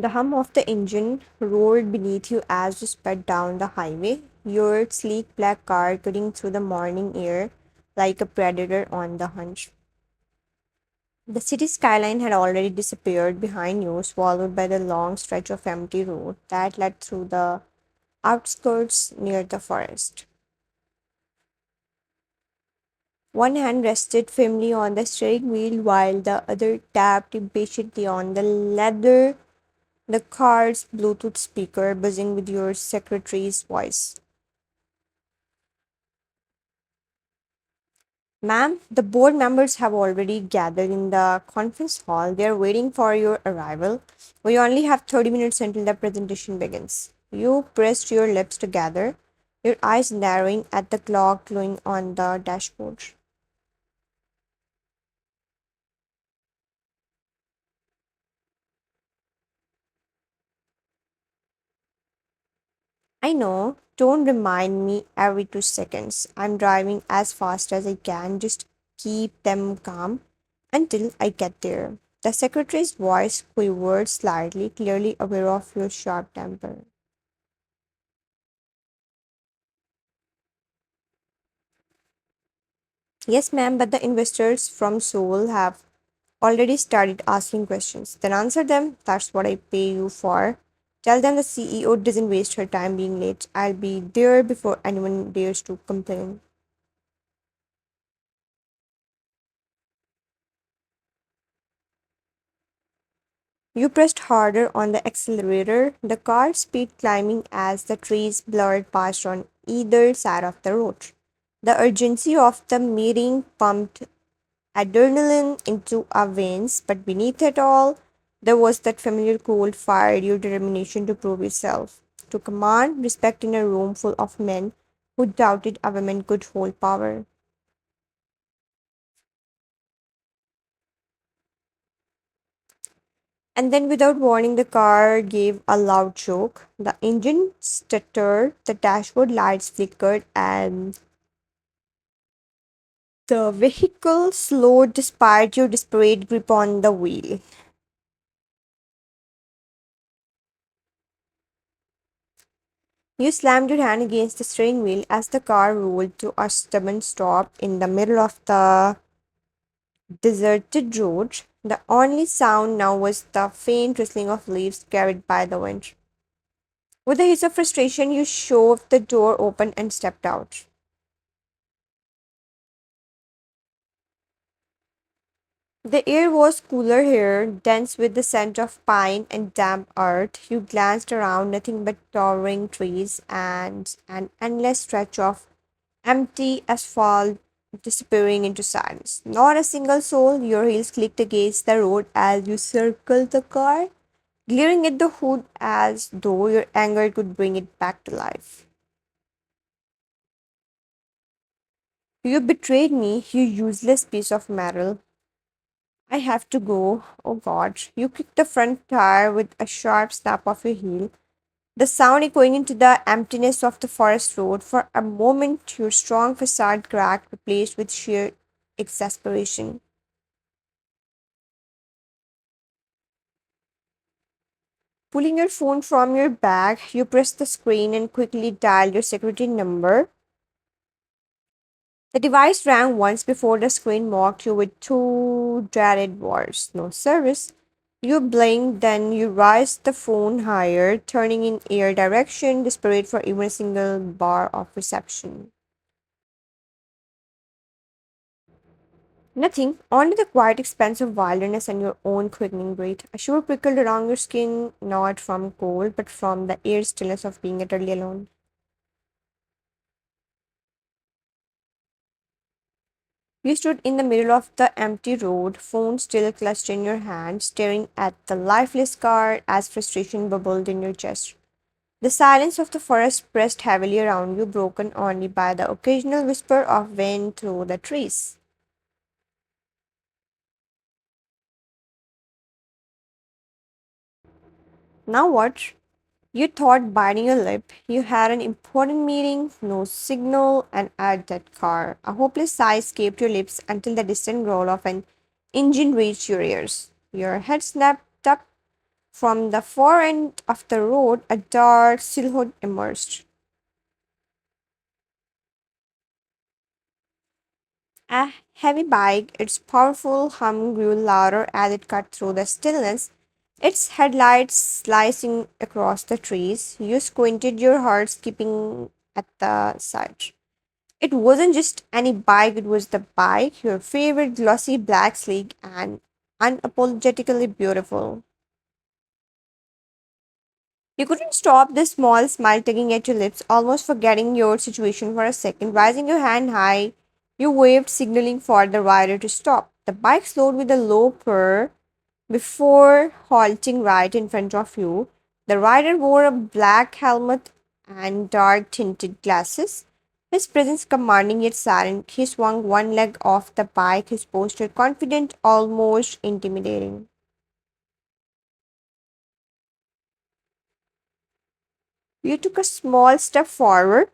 The hum of the engine roared beneath you as you sped down the highway, your sleek black car cutting through the morning air like a predator on the hunt. The city skyline had already disappeared behind you, swallowed by the long stretch of empty road that led through the outskirts near the forest. One hand rested firmly on the steering wheel while the other tapped impatiently on the leather, the car's Bluetooth speaker buzzing with your secretary's voice. Ma'am, the board members have already gathered in the conference hall. They are waiting for your arrival. We only have 30 minutes until the presentation begins. You pressed your lips together, your eyes narrowing at the clock glowing on the dashboard. I know, don't remind me every 2 seconds. I'm driving as fast as I can. Just keep them calm until I get there. The secretary's voice quivered slightly, clearly aware of your sharp temper. Yes, ma'am, but the investors from Seoul have already started asking questions. Then answer them. That's what I pay you for. Tell them the CEO doesn't waste her time being late. I'll be there before anyone dares to complain. You pressed harder on the accelerator, the car speed climbing as the trees blurred past on either side of the road. The urgency of the meeting pumped adrenaline into our veins, but beneath it all, there was that familiar cold fire, your determination to prove yourself, to command respect in a room full of men who doubted a woman could hold power. And then, without warning, the car gave a loud choke. The engine stuttered, the dashboard lights flickered, and the vehicle slowed despite your desperate grip on the wheel. You slammed your hand against the steering wheel as the car rolled to a stubborn stop in the middle of the deserted road. The only sound now was the faint rustling of leaves carried by the wind. With a hiss of frustration, you shoved the door open and stepped out. The air was cooler here, dense with the scent of pine and damp earth. You glanced around, nothing but towering trees and an endless stretch of empty asphalt disappearing into silence. Not a single soul. Your heels clicked against the road as you circled the car, glaring at the hood as though your anger could bring it back to life. You betrayed me, you useless piece of metal. I have to go. Oh God. You kicked the front tire with a sharp snap of your heel, the sound echoing into the emptiness of the forest road. For a moment, your strong facade cracked, replaced with sheer exasperation. Pulling your phone from your bag, you pressed the screen and quickly dialed your security number. The device rang once before the screen mocked you with two dreaded words: no service. You blinked, then you raised the phone higher, turning in air direction, desperate for even a single bar of reception. Nothing, only the quiet expanse of wilderness and your own quickening breath. A shiver prickled along your skin, not from cold, but from the air stillness of being utterly alone. You stood in the middle of the empty road, phone still clutched in your hand, staring at the lifeless car as frustration bubbled in your chest. The silence of the forest pressed heavily around you, broken only by the occasional whisper of wind through the trees. Now what? You thought, biting your lip. You had an important meeting, no signal, and at that car. A hopeless sigh escaped your lips until the distant growl of an engine reached your ears. Your head snapped up, From the far end of the road, a dark silhouette emerged. A heavy bike, its powerful hum grew louder as it cut through the stillness, its headlights slicing across the trees. You squinted, your heart skipping at the sight. It wasn't just any bike, it was the bike, your favorite glossy black sleek and unapologetically beautiful. You couldn't stop the small smile tugging at your lips, almost forgetting your situation for a second. Raising your hand high, you waved, signaling for the rider to stop. The bike slowed with a low purr before halting right in front of you. The rider wore a black helmet and dark tinted glasses. His presence commanding yet silent, he swung one leg off the bike, his posture confident, almost intimidating. You took a small step forward,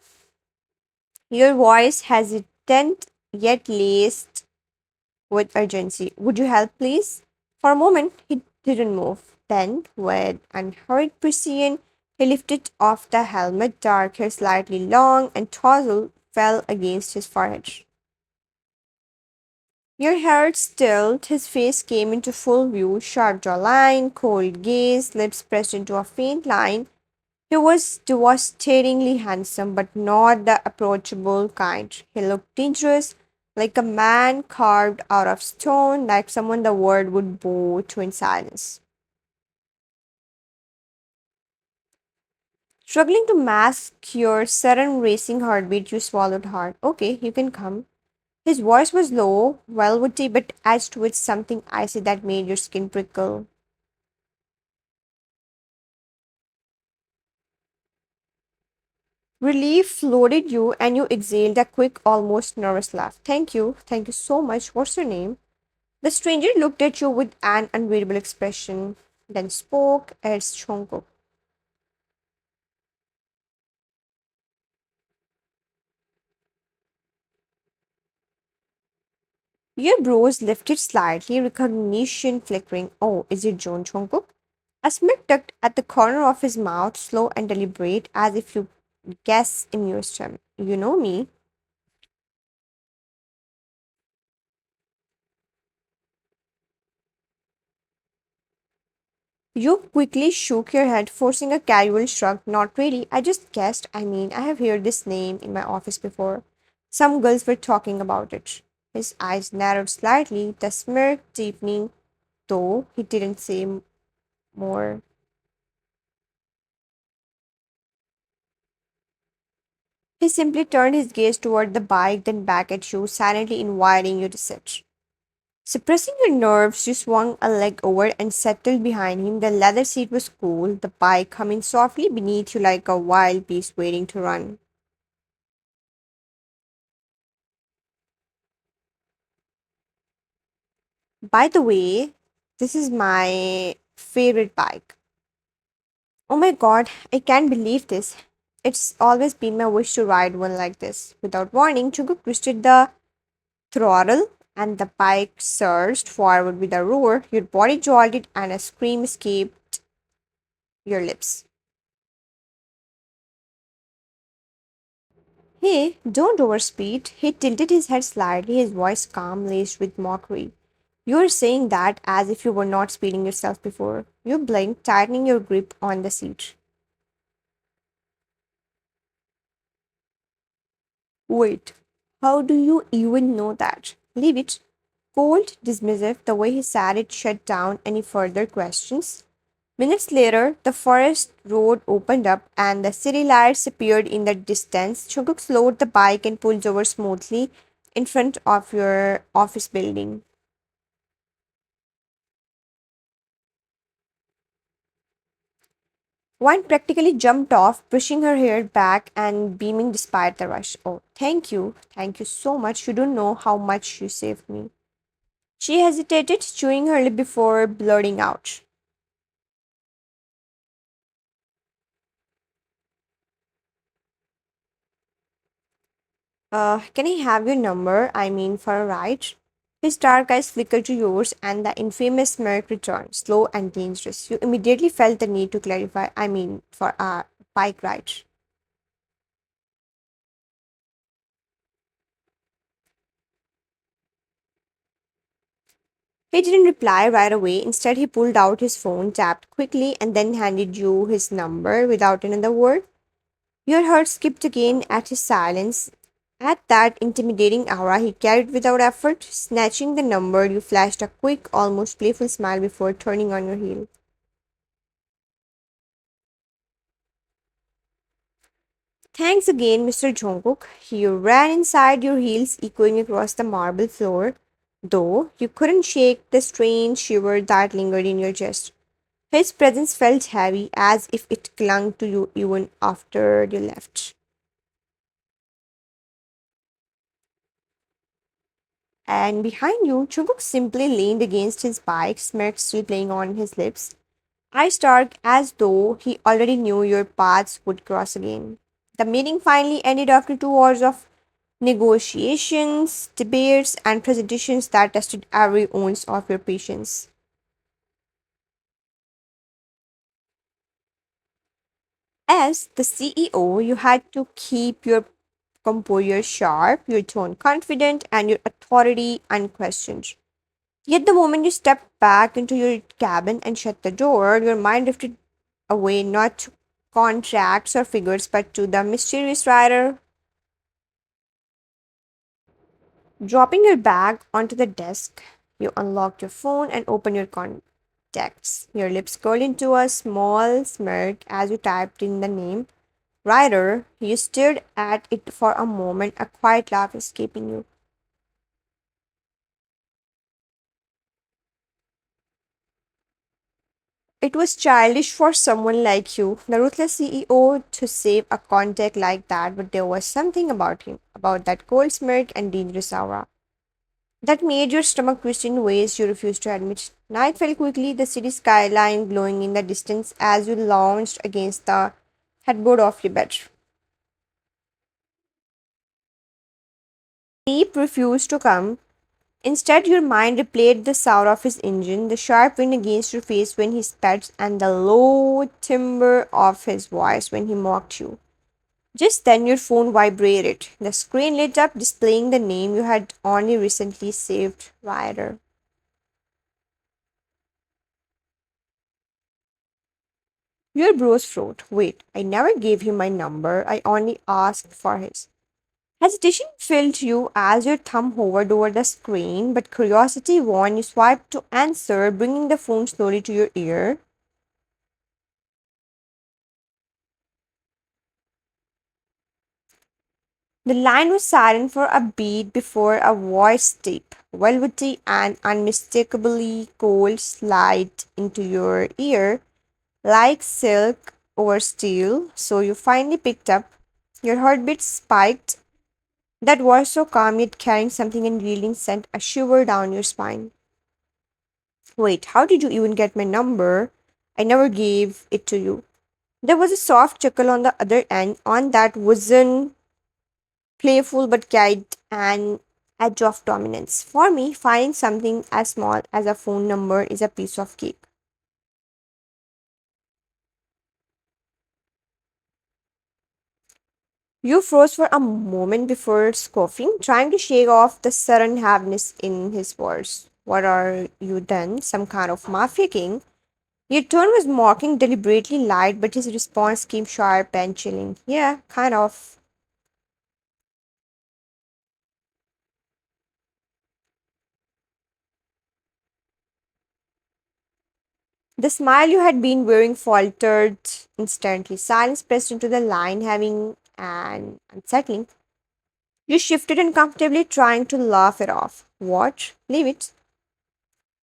your voice hesitant yet laced with urgency. Would you help, please? For a moment, he didn't move. Then, with unhurried precision, he lifted off the helmet, dark hair slightly long and tousled, fell against his forehead. Your heart stilled, his face came into full view, sharp jawline, cold gaze, lips pressed into a faint line. He was devastatingly handsome, but not the approachable kind. He looked dangerous, like a man carved out of stone, like someone the world would bow to in silence. Struggling to mask your sudden racing heartbeat, you swallowed hard. Okay, you can come. His voice was low, velvety, but edged with something icy that made your skin prickle. Relief flooded you, and you exhaled a quick, almost nervous laugh. Thank you so much. What's your name? The stranger looked at you with an unreadable expression, then spoke as Jungkook. Your brows lifted slightly, recognition flickering. Oh, is it John Jungkook? A smirk tucked at the corner of his mouth, slow and deliberate, as if you guess in your stomach. You know me. You quickly shook your head, forcing a casual shrug. Not really. I just guessed. I mean, I have heard this name in my office before. Some girls were talking about it. His eyes narrowed slightly, the smirk deepening, though he didn't say more. He simply turned his gaze toward the bike, then back at you, silently inviting you to sit. Suppressing your nerves, you swung a leg over and settled behind him. The leather seat was cool, the bike humming softly beneath you like a wild beast waiting to run. By the way, this is my favorite bike. Oh my god, I can't believe this. It's always been my wish to ride one like this. Without warning, Jungkook twisted the throttle and the bike surged forward with a roar. Your body jolted and a scream escaped your lips. Hey, don't overspeed. He tilted his head slightly, his voice calm, laced with mockery. You're saying that as if you were not speeding yourself before. You blinked, tightening your grip on the seat. Wait, how do you even know that? Leave it. Cold, dismissive, the way he said it shut down any further questions. Minutes later, the forest road opened up and the city lights appeared in the distance. Chuguk slowed the bike and pulled over smoothly in front of your office building. Wine practically jumped off, pushing her hair back and beaming despite the rush. Oh, thank you. Thank you so much. You don't know how much you saved me. She hesitated, chewing her lip before blurting out. Can I have your number? I mean, for a ride? His dark eyes flickered to yours, and the infamous smirk returned, slow and dangerous. You immediately felt the need to clarify, I mean, for a bike ride. He didn't reply right away. Instead, he pulled out his phone, tapped quickly, and then handed you his number without another word. Your heart skipped again at his silence. At that intimidating aura he carried without effort, snatching the number, you flashed a quick, almost playful smile before turning on your heel. Thanks again, Mr. Jungkook. He ran inside your heels, echoing across the marble floor, though you couldn't shake the strange shiver that lingered in your chest. His presence felt heavy, as if it clung to you even after you left. And behind you, Chubuk simply leaned against his bike, smirk still playing on his lips. Eyes dark as though he already knew your paths would cross again. The meeting finally ended after 2 hours of negotiations, debates, and presentations that tested every ounce of your patience. As the CEO, you had to keep your composure sharp, your tone confident, and your authority unquestioned. Yet the moment you stepped back into your cabin and shut the door, your mind drifted away not to contracts or figures but to the mysterious rider. Dropping your bag onto the desk, you unlocked your phone and opened your contacts. Your lips curled into a small smirk as you typed in the name. Ryder, you stared at it for a moment, a quiet laugh escaping you. It was childish for someone like you, the ruthless CEO, to save a contact like that, but there was something about him, about that cold smirk and dangerous aura, that made your stomach twist in ways you refused to admit. Night fell quickly, the city skyline glowing in the distance as you lounged against the headboard of your bed. Sleep refused to come. Instead, your mind replayed the sound of his engine, the sharp wind against your face when he spat, and the low timbre of his voice when he mocked you. Just then, your phone vibrated. The screen lit up, displaying the name you had only recently saved, Ryder. Your brows froze. Wait, I never gave him my number. I only asked for his. Hesitation filled you as your thumb hovered over the screen, but curiosity won. You swiped to answer, bringing the phone slowly to your ear. The line was silent for a beat before a voice deep, velvety, and unmistakably cold slid into your ear like silk over steel. So you finally picked up. Your heartbeat spiked. That voice so calm yet carrying something unyielding sent a shiver down your spine. Wait, how did you even get my number? I never gave it to you. There was a soft chuckle on the other end, on that wasn't playful but carried an edge of dominance. For me, finding something as small as a phone number is a piece of cake. You froze for a moment before scoffing, trying to shake off the sudden heaviness in his words. What are you done? Some kind of mafia king? Your tone was mocking, deliberately light, but his response came sharp and chilling. Yeah, kind of. The smile you had been wearing faltered instantly. Silence pressed into the line, having and unsettling. You shifted uncomfortably, trying to laugh it off. What? Leave it.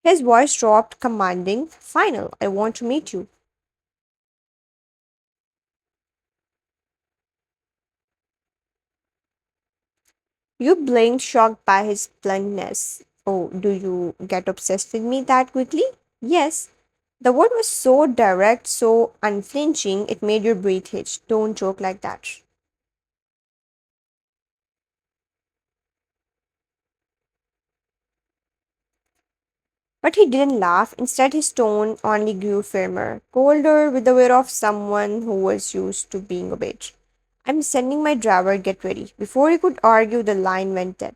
His voice dropped, commanding. Final, I want to meet you. You blinked, shocked by his bluntness. Oh, do you get obsessed with me that quickly? Yes. The word was so direct, so unflinching, it made your breath hitch. Don't joke like that. But he didn't laugh. Instead, his tone only grew firmer, colder, with the weight of someone who was used to being obeyed. I'm sending my driver, get ready. Before he could argue, the line went dead.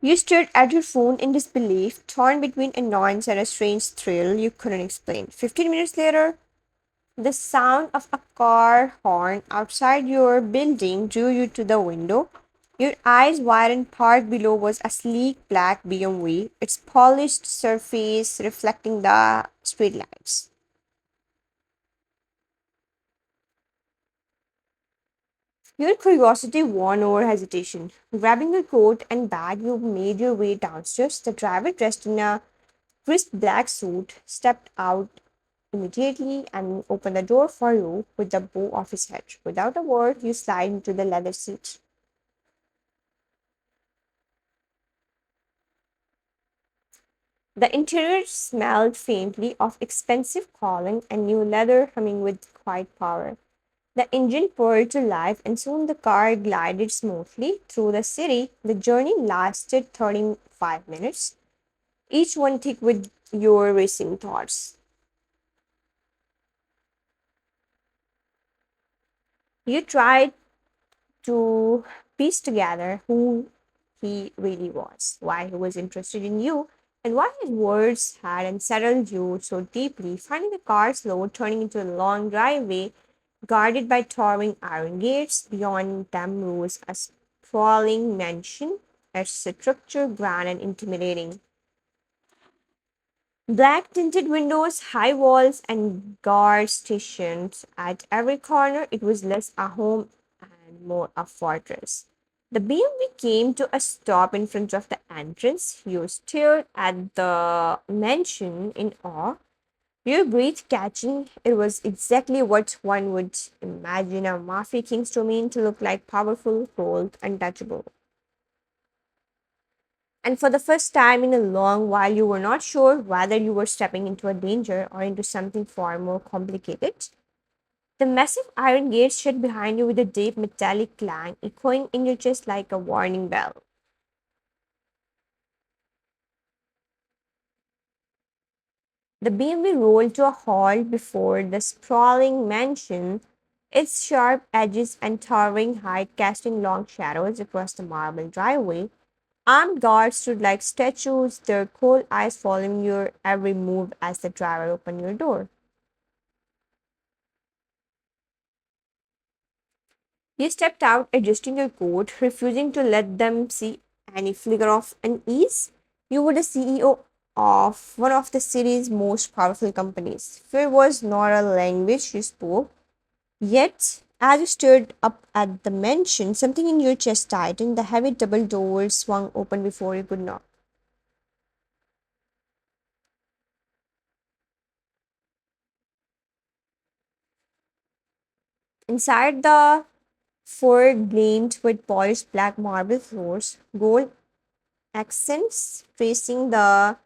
You stared at your phone in disbelief, torn between annoyance and a strange thrill you couldn't explain. 15 minutes later, the sound of a car horn outside your building drew you to the window. Your eyes widened. Parked below was a sleek black BMW, its polished surface reflecting the streetlights. Your curiosity won over hesitation. Grabbing your coat and bag, you made your way downstairs. The driver, dressed in a crisp black suit, stepped out immediately and opened the door for you with the bow of his head. Without a word, you slide into the leather seat. The interior smelled faintly of expensive cologne and new leather humming with quiet power. The engine purred to life, and soon the car glided smoothly through the city. The journey lasted 35 minutes, each one thick with your racing thoughts. You tried to piece together who he really was, why he was interested in you, and why his words had unsettled you so deeply. Finding the car slow, turning into a long driveway guarded by towering iron gates. Beyond them rose a sprawling mansion, its structure grand and intimidating. Black tinted windows, high walls, and guard stations at every corner. It was less a home and more a fortress. The BMW came to a stop in front of the entrance. You stared at the mansion in awe, your breath catching. It was exactly what one would imagine a mafia king's domain to look like: powerful, cold, untouchable. And for the first time in a long while, you were not sure whether you were stepping into a danger or into something far more complicated. The massive iron gates shut behind you with a deep metallic clang, echoing in your chest like a warning bell. The BMW rolled to a halt before the sprawling mansion, its sharp edges and towering height casting long shadows across the marble driveway. Armed guards stood like statues, their cold eyes following your every move as the driver opened your door. You stepped out, adjusting your coat, refusing to let them see any flicker of unease. You were the CEO of one of the city's most powerful companies. Fear was not a language you spoke, yet, as you stood up at the mansion, something in your chest tightened. The heavy double doors swung open before you could knock. Inside, the floor gleamed with polished black marble floors, gold accents tracing the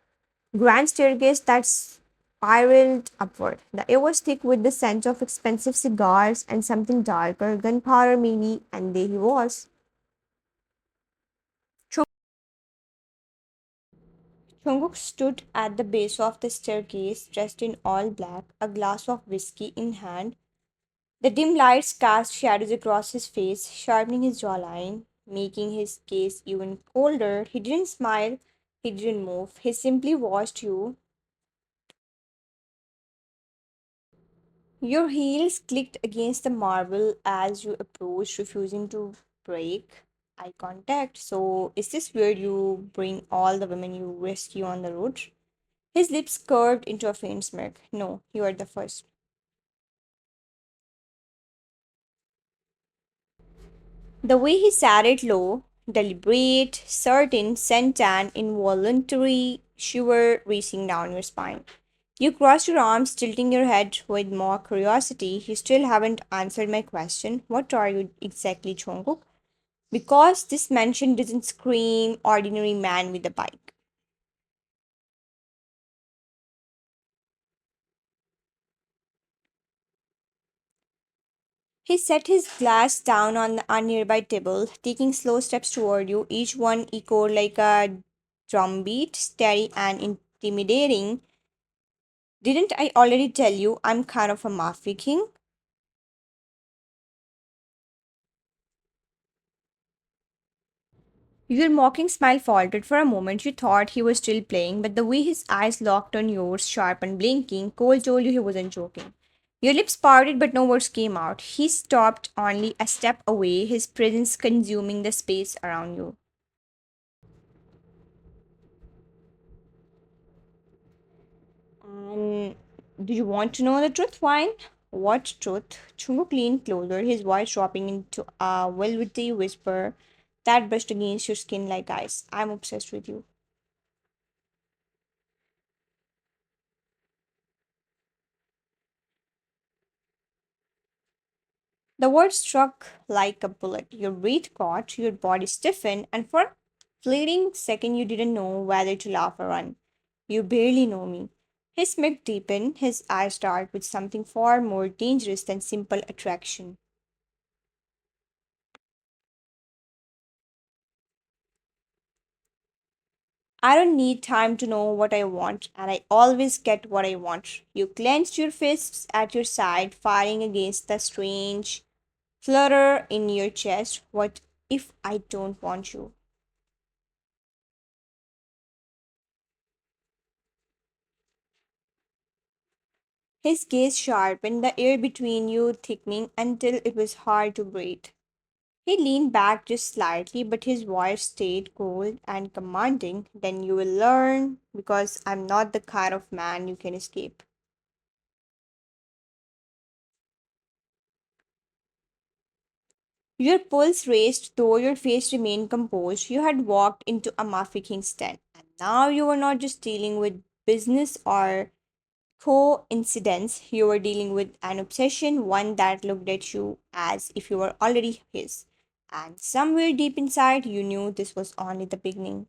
grand staircase that spiraled upward. The air was thick with the scent of expensive cigars and something darker, gunpowder maybe, and there he was. Jungkook stood at the base of the staircase, dressed in all black, a glass of whiskey in hand. The dim lights cast shadows across his face, sharpening his jawline, making his gaze even colder. He didn't smile, he didn't move, he simply watched you. Your heels clicked against the marble as you approached, refusing to break eye contact. So, is this where you bring all the women you rescue on the road? His lips curved into a faint smirk. No, you are the first. The way he sat it low, deliberate, certain, sent an involuntary shiver racing down your spine. You crossed your arms, tilting your head with more curiosity. You still haven't answered my question. What are you exactly, Chonguk? Because this mansion doesn't scream ordinary man with a bike. He set his glass down on a nearby table, taking slow steps toward you, each one echoed like a drumbeat, steady and intimidating. Didn't I already tell you I'm kind of a mafia king? Your mocking smile faltered for a moment. You thought he was still playing, but the way his eyes locked on yours, sharp and blinking, Cole told you he wasn't joking. Your lips parted, but no words came out. He stopped only a step away, his presence consuming the space around you. And do you want to know the truth, Wine? What truth? Chungu leaned closer, his voice dropping into a velvety whisper that brushed against your skin like ice. I'm obsessed with you. The word struck like a bullet. Your breath caught, your body stiffened, and for a fleeting second you didn't know whether to laugh or run. You barely know me. His smirk deepened, his eyes darted with something far more dangerous than simple attraction. I don't need time to know what I want, and I always get what I want. You clenched your fists at your side, fighting against the strange flutter in your chest. What if I don't want you? His gaze sharpened, the air between you thickening until it was hard to breathe. He leaned back just slightly, but his voice stayed cold and commanding. Then you will learn, because I'm not the kind of man you can escape. Your pulse raced, though your face remained composed. You had walked into a Mafia King's den, and now you were not just dealing with business or coincidence. You were dealing with an obsession, one that looked at you as if you were already his. And somewhere deep inside, you knew this was only the beginning.